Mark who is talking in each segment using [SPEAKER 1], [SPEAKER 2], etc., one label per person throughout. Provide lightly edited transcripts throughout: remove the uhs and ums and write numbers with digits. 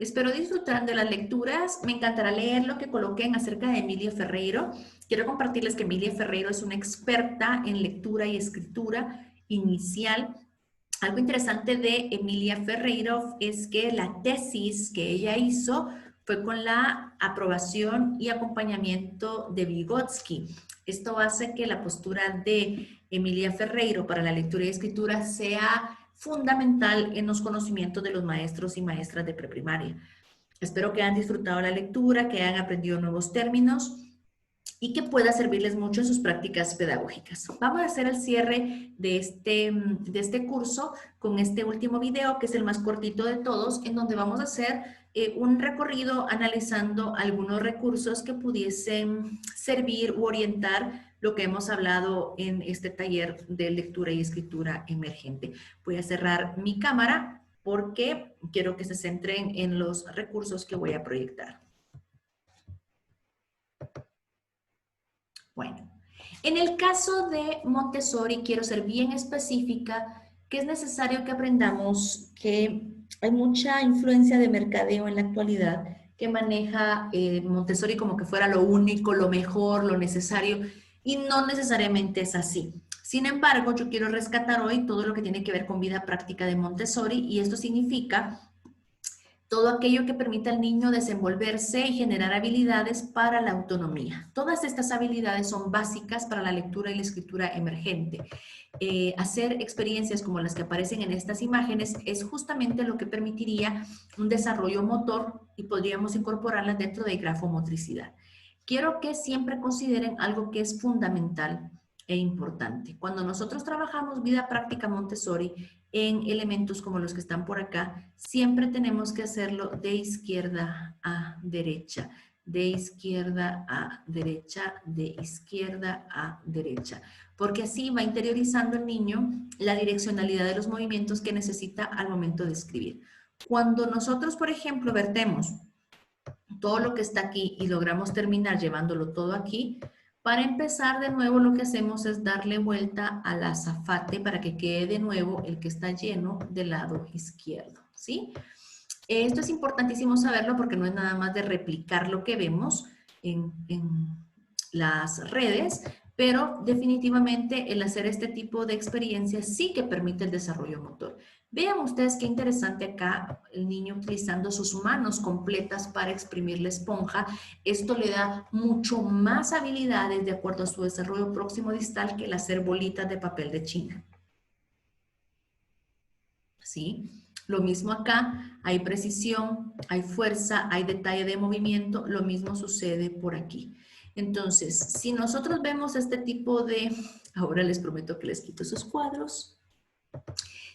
[SPEAKER 1] Espero disfrutar de las lecturas. Me encantará leer lo que coloquen acerca de Emilia Ferreiro. Quiero compartirles que Emilia Ferreiro es una experta en lectura y escritura inicial. Algo interesante de Emilia Ferreiro es que la tesis que ella hizo fue con la aprobación y acompañamiento de Vygotsky. Esto hace que la postura de Emilia Ferreiro para la lectura y escritura sea fundamental en los conocimientos de los maestros y maestras de preprimaria. Espero que hayan disfrutado la lectura, que hayan aprendido nuevos términos y que pueda servirles mucho en sus prácticas pedagógicas. Vamos a hacer el cierre de este curso con este último video, que es el más cortito de todos, en donde vamos a hacer un recorrido analizando algunos recursos que pudiesen servir u orientar lo que hemos hablado en este taller de lectura y escritura emergente. Voy a cerrar mi cámara porque quiero que se centren en los recursos que voy a proyectar. Bueno, en el caso de Montessori quiero ser bien específica que es necesario que aprendamos que hay mucha influencia de mercadeo en la actualidad que maneja Montessori como que fuera lo único, lo mejor, lo necesario, y no necesariamente es así. Sin embargo, yo quiero rescatar hoy todo lo que tiene que ver con vida práctica de Montessori, y esto significa todo aquello que permita al niño desenvolverse y generar habilidades para la autonomía. Todas estas habilidades son básicas para la lectura y la escritura emergente. Hacer experiencias como las que aparecen en estas imágenes es justamente lo que permitiría un desarrollo motor y podríamos incorporarlas dentro de grafomotricidad. Quiero que siempre consideren algo que es fundamental e importante. Cuando nosotros trabajamos vida práctica Montessori en elementos como los que están por acá, siempre tenemos que hacerlo de izquierda a derecha, de izquierda a derecha, de izquierda a derecha, porque así va interiorizando el niño la direccionalidad de los movimientos que necesita al momento de escribir. Cuando nosotros, por ejemplo, vertemos todo lo que está aquí y logramos terminar llevándolo todo aquí, para empezar de nuevo lo que hacemos es darle vuelta al azafate para que quede de nuevo el que está lleno del lado izquierdo, ¿sí? Esto es importantísimo saberlo porque no es nada más de replicar lo que vemos en las redes, pero definitivamente el hacer este tipo de experiencias sí que permite el desarrollo motor. Vean ustedes qué interesante acá el niño utilizando sus manos completas para exprimir la esponja. Esto le da mucho más habilidades de acuerdo a su desarrollo próximo distal que el hacer bolitas de papel de China. ¿Sí? Lo mismo acá, hay precisión, hay fuerza, hay detalle de movimiento, lo mismo sucede por aquí. Entonces, si nosotros vemos este tipo de, ahora les prometo que les quito esos cuadros.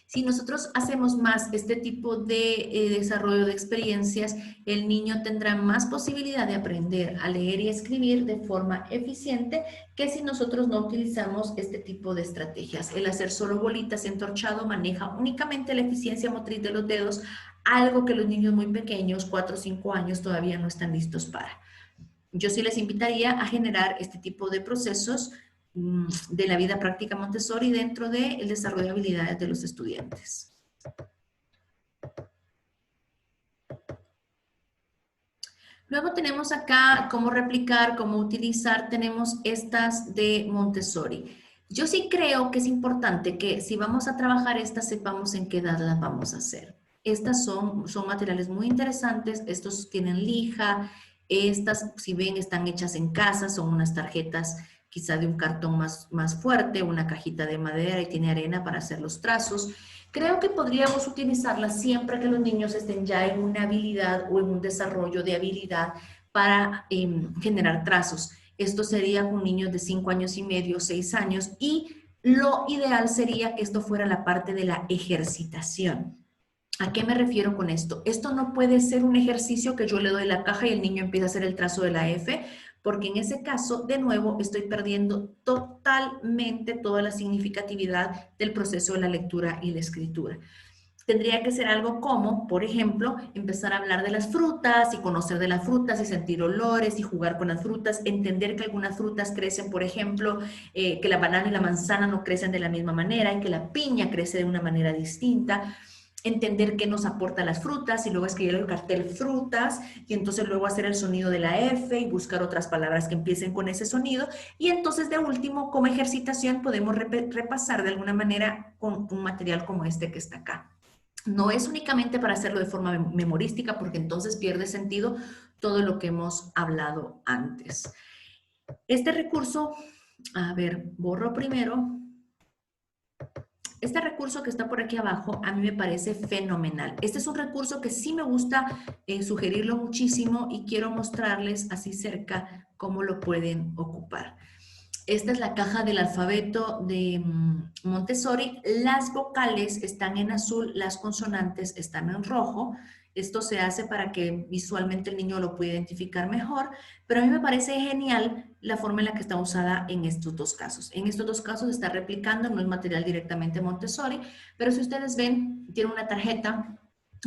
[SPEAKER 1] Si nosotros hacemos más este tipo de desarrollo de experiencias, el niño tendrá más posibilidad de aprender a leer y escribir de forma eficiente que si nosotros no utilizamos este tipo de estrategias. El hacer solo bolitas entorchado maneja únicamente la eficiencia motriz de los dedos, algo que los niños muy pequeños, 4 o 5 años, todavía no están listos para. Yo sí les invitaría a generar este tipo de procesos de la vida práctica Montessori dentro del desarrollo de habilidades de los estudiantes. Luego tenemos acá cómo replicar, cómo utilizar, tenemos estas de Montessori. Yo sí creo que es importante que si vamos a trabajar estas, sepamos en qué edad las vamos a hacer. Estas son materiales muy interesantes, estos tienen lija, estas, si ven, están hechas en casa, son unas tarjetas quizá de un cartón más fuerte, una cajita de madera y tiene arena para hacer los trazos. Creo que podríamos utilizarlas siempre que los niños estén ya en una habilidad o en un desarrollo de habilidad para generar trazos. Esto sería con niños de 5 años y medio, 6 años, y lo ideal sería que esto fuera la parte de la ejercitación. ¿A qué me refiero con esto? Esto no puede ser un ejercicio que yo le doy la caja y el niño empieza a hacer el trazo de la F, porque en ese caso, de nuevo, estoy perdiendo totalmente toda la significatividad del proceso de la lectura y la escritura. Tendría que ser algo como, por ejemplo, empezar a hablar de las frutas y conocer de las frutas y sentir olores y jugar con las frutas, entender que algunas frutas crecen, por ejemplo, que la banana y la manzana no crecen de la misma manera y que la piña crece de una manera distinta. entender qué nos aporta las frutas y luego escribir el cartel frutas y entonces luego hacer el sonido de la F y buscar otras palabras que empiecen con ese sonido y entonces de último como ejercitación podemos repasar de alguna manera con un material como este que está acá. No es únicamente para hacerlo de forma memorística porque entonces pierde sentido todo lo que hemos hablado antes. Este recurso, a ver, borro primero. Este recurso que está por aquí abajo a mí me parece fenomenal. Este es un recurso que sí me gusta sugerirlo muchísimo y quiero mostrarles así cerca cómo lo pueden ocupar. Esta es la caja del alfabeto de Montessori. Las vocales están en azul, las consonantes están en rojo. Esto se hace para que visualmente el niño lo pueda identificar mejor, pero a mí me parece genial la forma en la que está usada en estos dos casos. En estos dos casos está replicando, no es material directamente Montessori, pero si ustedes ven, tiene una tarjeta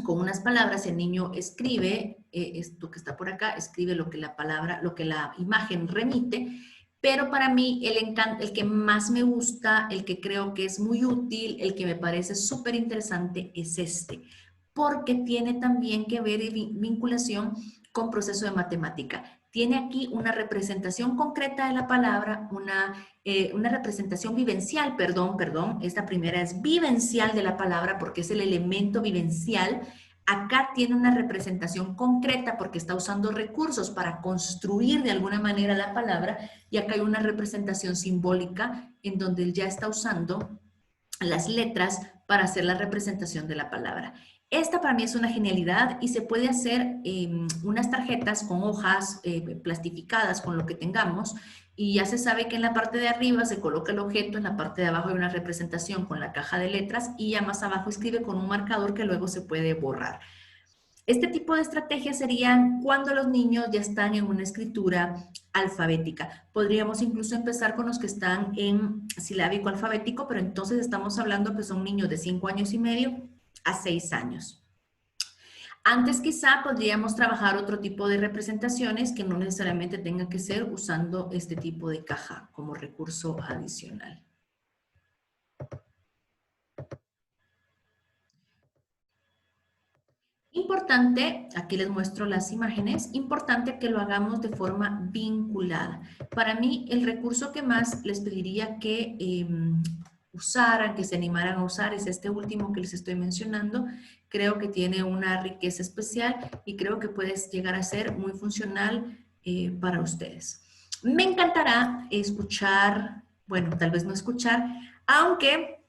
[SPEAKER 1] con unas palabras, el niño escribe, esto que está por acá, escribe lo que la palabra, lo que la imagen remite, pero para mí el que más me gusta, el que creo que es muy útil, el que me parece súper interesante es este, porque tiene también que ver vinculación con proceso de matemática. Tiene aquí una representación concreta de la palabra, una representación vivencial, perdón, esta primera es vivencial de la palabra porque es el elemento vivencial. Acá tiene una representación concreta porque está usando recursos para construir de alguna manera la palabra y acá hay una representación simbólica en donde él ya está usando las letras para hacer la representación de la palabra. Esta para mí es una genialidad y se puede hacer unas tarjetas con hojas plastificadas con lo que tengamos y ya se sabe que en la parte de arriba se coloca el objeto, en la parte de abajo hay una representación con la caja de letras y ya más abajo escribe con un marcador que luego se puede borrar. Este tipo de estrategias serían cuando los niños ya están en una escritura alfabética. Podríamos incluso empezar con los que están en silábico alfabético, pero entonces estamos hablando que son niños de 5 años y medio a 6 años. Antes quizá podríamos trabajar otro tipo de representaciones que no necesariamente tengan que ser usando este tipo de caja como recurso adicional. Importante, aquí les muestro las imágenes, importante que lo hagamos de forma vinculada. Para mí, el recurso que más les pediría que usaran, que se animaran a usar, es este último que les estoy mencionando. Creo que tiene una riqueza especial y creo que puede llegar a ser muy funcional para ustedes. Me encantará escuchar, bueno, tal vez no escuchar, aunque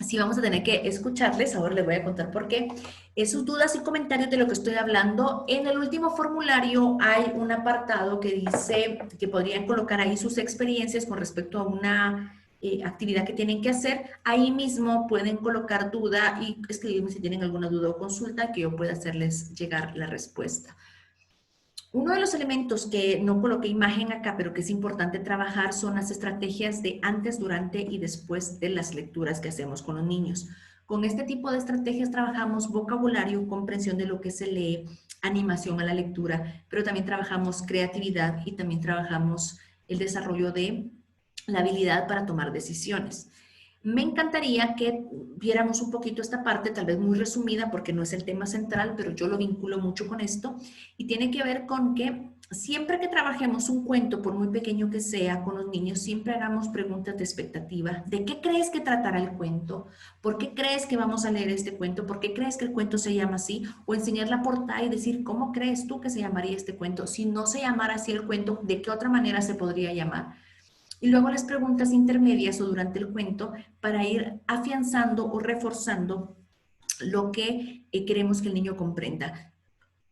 [SPEAKER 1] sí vamos a tener que escucharles, ahora les voy a contar por qué, sus dudas y comentarios de lo que estoy hablando. En el último formulario hay un apartado que dice que podrían colocar ahí sus experiencias con respecto a una actividad que tienen que hacer. Ahí mismo pueden colocar duda y escribirme si tienen alguna duda o consulta que yo pueda hacerles llegar la respuesta. Uno de los elementos que no coloqué imagen acá, pero que es importante trabajar, son las estrategias de antes, durante y después de las lecturas que hacemos con los niños. Con este tipo de estrategias trabajamos vocabulario, comprensión de lo que se lee, animación a la lectura, pero también trabajamos creatividad y también trabajamos el desarrollo de la habilidad para tomar decisiones. Me encantaría que viéramos un poquito esta parte, tal vez muy resumida porque no es el tema central, pero yo lo vinculo mucho con esto y tiene que ver con que siempre que trabajemos un cuento, por muy pequeño que sea, con los niños, siempre hagamos preguntas de expectativa. ¿De qué crees que tratará el cuento? ¿Por qué crees que vamos a leer este cuento? ¿Por qué crees que el cuento se llama así? O enseñar la portada y decir, ¿cómo crees tú que se llamaría este cuento? Si no se llamara así el cuento, ¿de qué otra manera se podría llamar? Y luego las preguntas intermedias o durante el cuento para ir afianzando o reforzando lo que queremos que el niño comprenda.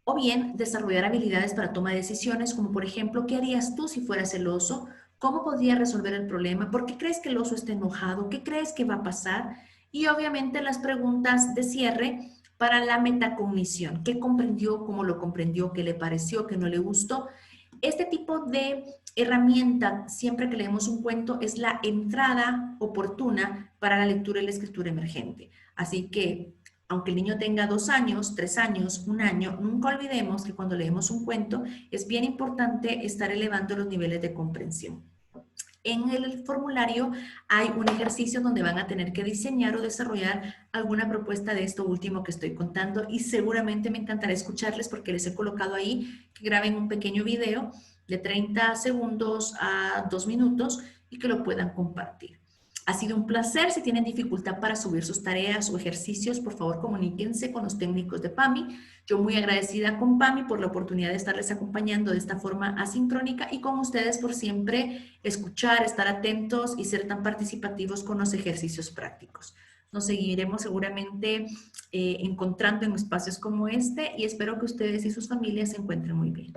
[SPEAKER 1] O bien desarrollar habilidades para toma de decisiones, como por ejemplo, ¿qué harías tú si fueras el oso? ¿Cómo podría resolver el problema? ¿Por qué crees que el oso está enojado? ¿Qué crees que va a pasar? Y obviamente las preguntas de cierre para la metacognición. ¿Qué comprendió? ¿Cómo lo comprendió? ¿Qué le pareció? ¿Qué no le gustó? Este tipo de herramienta, siempre que leemos un cuento, es la entrada oportuna para la lectura y la escritura emergente. Así que, aunque el niño tenga 2 años, 3 años, 1 año, nunca olvidemos que cuando leemos un cuento es bien importante estar elevando los niveles de comprensión. En el formulario hay un ejercicio donde van a tener que diseñar o desarrollar alguna propuesta de esto último que estoy contando y seguramente me encantará escucharles porque les he colocado ahí que graben un pequeño video de 30 segundos a 2 minutos y que lo puedan compartir. Ha sido un placer. Si tienen dificultad para subir sus tareas o ejercicios, por favor comuníquense con los técnicos de PAMI. Yo muy agradecida con PAMI por la oportunidad de estarles acompañando de esta forma asincrónica y con ustedes por siempre escuchar, estar atentos y ser tan participativos con los ejercicios prácticos. Nos seguiremos seguramente encontrando en espacios como este y espero que ustedes y sus familias se encuentren muy bien.